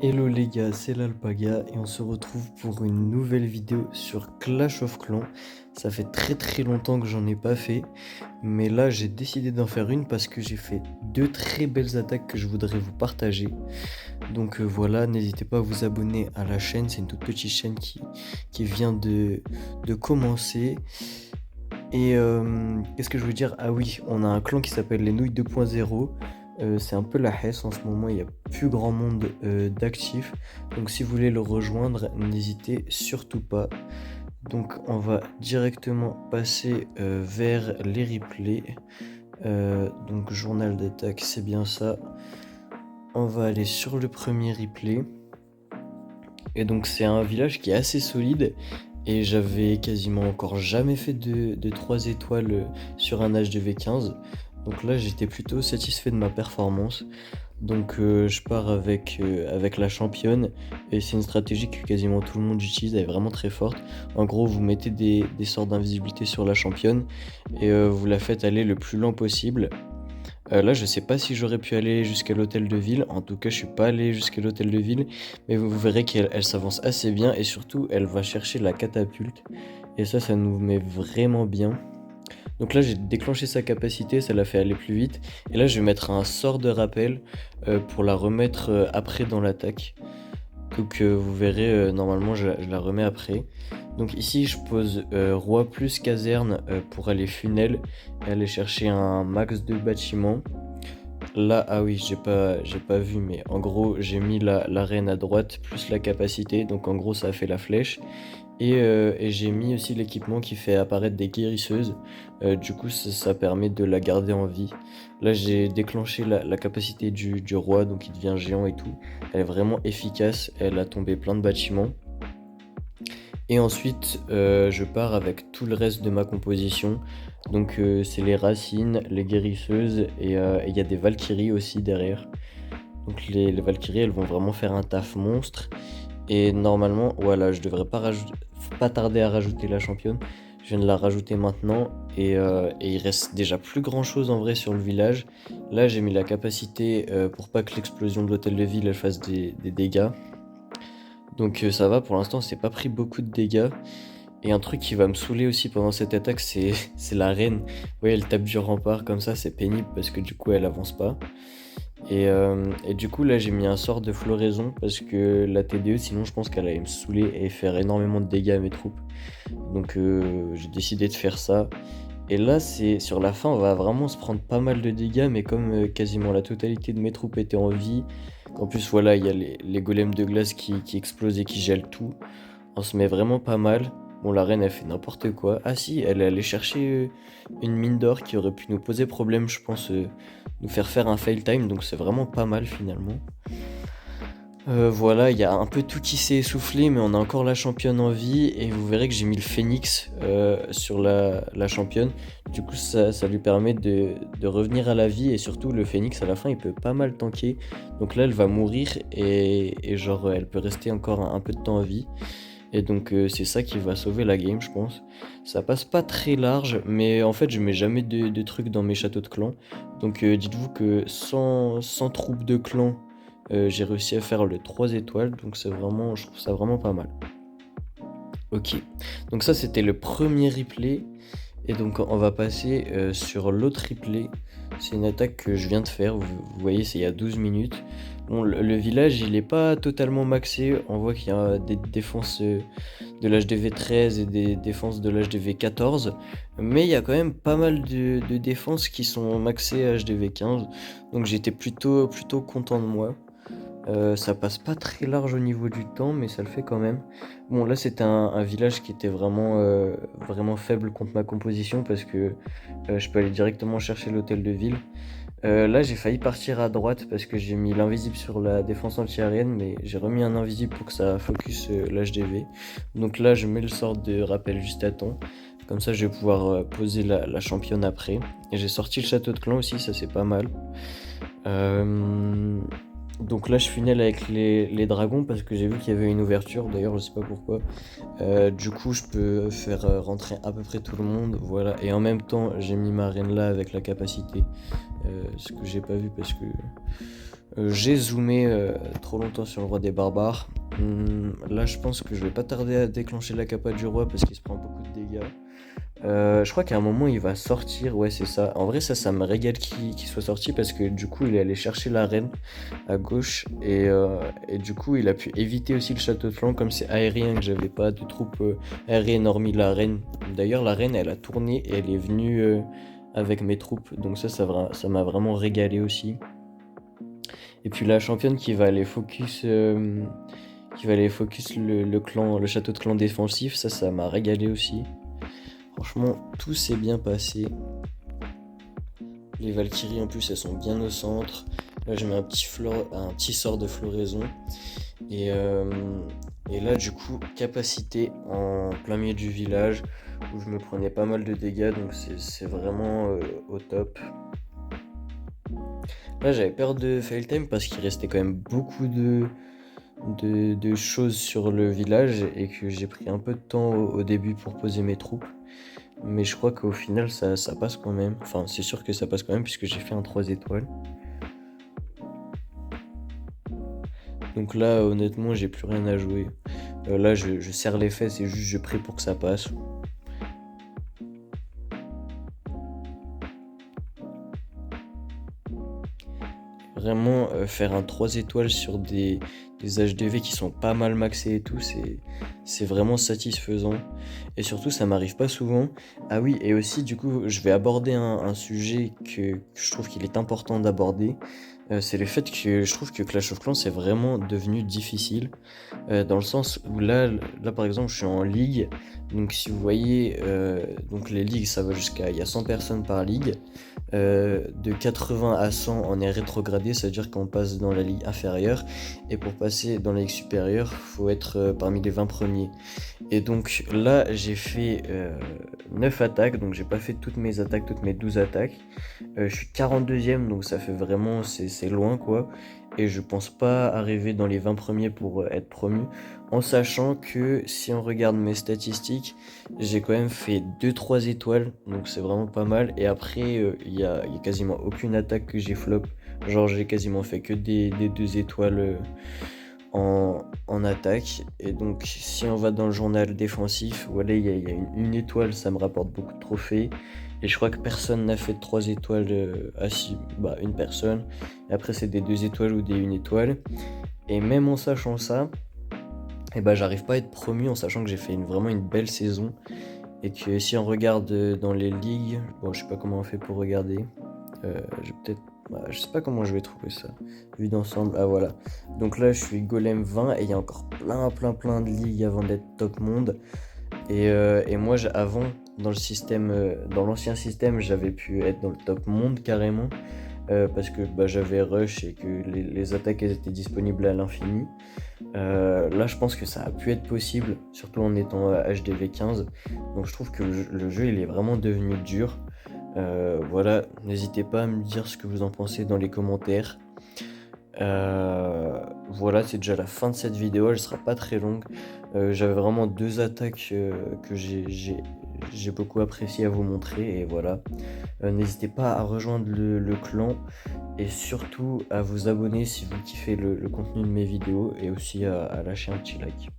Hello les gars, c'est l'Alpaga et on se retrouve pour une nouvelle vidéo sur Clash of Clans. Ça fait très longtemps que j'en ai pas fait, mais là j'ai décidé d'en faire une parce que j'ai fait deux très belles attaques que je voudrais vous partager. Donc voilà, n'hésitez pas à vous abonner à la chaîne, c'est une toute petite chaîne qui vient de commencer. Et qu'est-ce que je veux dire? Ah oui, on a un clan qui s'appelle les Nouilles 2.0. C'est un peu la hesse en ce moment, il n'y a plus grand monde d'actifs. Donc si vous voulez le rejoindre, n'hésitez surtout pas. Donc on va directement passer vers les replays. Donc journal d'attaque, c'est bien ça. On va aller sur le premier replay. Et donc c'est un village qui est assez solide. Et j'avais quasiment encore jamais fait de 3 étoiles sur un HDV15. Donc là j'étais plutôt satisfait de ma performance. Donc je pars avec la championne. Et c'est une stratégie que quasiment tout le monde utilise, elle est vraiment très forte. En gros vous mettez des sorts d'invisibilité sur la championne. Et vous la faites aller le plus lent possible. Là, je sais pas si j'aurais pu aller jusqu'à l'hôtel de ville. En tout cas, je suis pas allé jusqu'à l'hôtel de ville. Mais vous verrez qu'elle s'avance assez bien. Et surtout, elle va chercher la catapulte. Et ça nous met vraiment bien. Donc là, j'ai déclenché sa capacité. Ça l'a fait aller plus vite. Et là, je vais mettre un sort de rappel pour la remettre après dans l'attaque. Donc vous verrez, normalement, je la remets après. Donc ici, je pose roi plus caserne pour aller funnel. Et aller chercher un max de bâtiments. Là, ah oui, j'ai pas vu, mais en gros, j'ai mis la reine à droite plus la capacité, donc en gros, ça a fait la flèche. Et j'ai mis aussi l'équipement qui fait apparaître des guérisseuses. Du coup, ça permet de la garder en vie. Là, j'ai déclenché la capacité du roi, donc il devient géant et tout. Elle est vraiment efficace, elle a tombé plein de bâtiments. Et ensuite, je pars avec tout le reste de ma composition. Donc, c'est les racines, les guérisseuses et il y a des valkyries aussi derrière. Donc, les valkyries, elles vont vraiment faire un taf monstre. Et normalement, voilà, je devrais pas tarder à rajouter la championne. Je viens de la rajouter maintenant et il reste déjà plus grand chose en vrai sur le village. Là, j'ai mis la capacité pour pas que l'explosion de l'hôtel de ville elle fasse des dégâts. Donc ça va, pour l'instant, c'est pas pris beaucoup de dégâts. Et un truc qui va me saouler aussi pendant cette attaque, c'est la reine. Ouais, elle tape du rempart comme ça, c'est pénible parce que du coup, elle avance pas. Et du coup, là, j'ai mis un sort de floraison parce que la TDE, sinon, je pense qu'elle allait me saouler et faire énormément de dégâts à mes troupes. Donc, j'ai décidé de faire ça. Et là, c'est sur la fin, on va vraiment se prendre pas mal de dégâts, mais comme quasiment la totalité de mes troupes étaient en vie, en plus, voilà, il y a les golems de glace qui explosent et qui gèlent tout. On se met vraiment pas mal. Bon, la reine, elle fait n'importe quoi. Ah si, elle est allée chercher une mine d'or qui aurait pu nous poser problème, je pense, nous faire un fail time, donc c'est vraiment pas mal finalement. Voilà, il y a un peu tout qui s'est essoufflé, mais on a encore la championne en vie, et vous verrez que j'ai mis le phénix sur la championne. Du coup, ça lui permet de revenir à la vie, et surtout le phénix à la fin, il peut pas mal tanker. Donc là, elle va mourir, et genre, elle peut rester encore un peu de temps en vie. Et donc c'est ça qui va sauver la game, je pense. Ça passe pas très large, mais en fait je mets jamais de trucs dans mes châteaux de clan. Donc dites-vous que sans troupes de clan, j'ai réussi à faire le 3 étoiles, donc c'est vraiment, je trouve ça vraiment pas mal. Ok, donc ça c'était le premier replay, et donc on va passer sur l'autre replay. C'est une attaque que je viens de faire, vous voyez c'est il y a 12 minutes. Bon, le village il est pas totalement maxé, on voit qu'il y a des défenses de l'HDV 13 et des défenses de l'HDV 14, mais il y a quand même pas mal de défenses qui sont maxées à HDV 15, donc j'étais plutôt content de moi. Ça passe pas très large au niveau du temps, mais ça le fait quand même. Bon, là, c'était un village qui était vraiment faible contre ma composition parce que je peux aller directement chercher l'hôtel de ville. Là, j'ai failli partir à droite parce que j'ai mis l'invisible sur la défense anti-aérienne, mais j'ai remis un invisible pour que ça focus l'HDV. Donc là, je mets le sort de rappel juste à temps. Comme ça, je vais pouvoir poser la championne après. Et j'ai sorti le château de clan aussi, ça c'est pas mal. Euh, Donc là je funnel avec les dragons parce que j'ai vu qu'il y avait une ouverture, d'ailleurs je sais pas pourquoi. Du coup je peux faire rentrer à peu près tout le monde, voilà. Et en même temps j'ai mis ma reine là avec la capacité, ce que j'ai pas vu parce que J'ai zoomé trop longtemps sur le roi des barbares. Là, je pense que je vais pas tarder à déclencher la capa du roi parce qu'il se prend beaucoup de dégâts. Je crois qu'à un moment il va sortir, ouais c'est ça. En vrai ça me régale qu'il soit sorti parce que du coup il est allé chercher la reine à gauche et du coup il a pu éviter aussi le château de flanc comme c'est aérien que j'avais pas de troupes aériennes hormis la reine. D'ailleurs la reine elle a tourné et elle est venue avec mes troupes donc ça m'a vraiment régalé aussi. Et puis la championne qui va aller focus le clan, le château de clan défensif, ça m'a régalé aussi. Franchement, tout s'est bien passé. Les Valkyries en plus, elles sont bien au centre. Là, je mets un petit sort de floraison. Et, euh, et là, du coup, capacité en plein milieu du village où je me prenais pas mal de dégâts. Donc, c'est vraiment au top. Là, j'avais peur de fail time parce qu'il restait quand même beaucoup de choses sur le village et que j'ai pris un peu de temps au début pour poser mes troupes. Mais je crois qu'au final ça passe quand même. Enfin c'est sûr que ça passe quand même puisque j'ai fait un 3 étoiles. Donc là honnêtement j'ai plus rien à jouer. Là je serre les fesses et juste je prie pour que ça passe. Vraiment faire un 3 étoiles sur des HDV qui sont pas mal maxés et tout, c'est vraiment satisfaisant. Et surtout ça m'arrive pas souvent. Ah oui, et aussi du coup je vais aborder un sujet que je trouve qu'il est important d'aborder. C'est le fait que je trouve que Clash of Clans c'est vraiment devenu difficile. Dans le sens où là par exemple je suis en ligue. Donc si vous voyez, donc les ligues ça va il y a 100 personnes par ligue. De 80 à 100 on est rétrogradé, ça veut dire qu'on passe dans la ligue inférieure et pour passer dans la ligue supérieure faut être parmi les 20 premiers. Et donc là j'ai fait 9 attaques, donc j'ai pas fait toutes mes attaques, toutes mes 12 attaques. Je suis 42ème donc ça fait vraiment, c'est loin quoi. Et je pense pas arriver dans les 20 premiers pour être promu, en sachant que si on regarde mes statistiques, j'ai quand même fait 2-3 étoiles, donc c'est vraiment pas mal. Et après, il y a quasiment aucune attaque que j'ai flop. Genre j'ai quasiment fait que des 2 étoiles en attaque. Et donc si on va dans le journal défensif, voilà, il y a une étoile, ça me rapporte beaucoup de trophées. Et je crois que personne n'a fait de 3 étoiles une personne. Et après c'est des 2 étoiles ou des 1 étoile. Et même en sachant ça, j'arrive pas à être promu en sachant que j'ai fait vraiment une belle saison. Et que si on regarde dans les ligues, bon je sais pas comment on fait pour regarder. Je sais pas comment je vais trouver ça. Vu d'ensemble, ah voilà. Donc là je suis Golem 20 et il y a encore plein de ligues avant d'être top monde. Et moi avant, dans le système, dans l'ancien système, j'avais pu être dans le top monde carrément. Parce que j'avais rush et que les attaques elles étaient disponibles à l'infini. Là je pense que ça a pu être possible, surtout en étant HDV 15. Donc je trouve que le jeu il est vraiment devenu dur. Voilà, n'hésitez pas à me dire ce que vous en pensez dans les commentaires. Voilà, c'est déjà la fin de cette vidéo, elle sera pas très longue. J'avais vraiment 2 attaques que j'ai beaucoup apprécié à vous montrer et voilà. N'hésitez pas à rejoindre le clan et surtout à vous abonner si vous kiffez le contenu de mes vidéos et aussi à lâcher un petit like.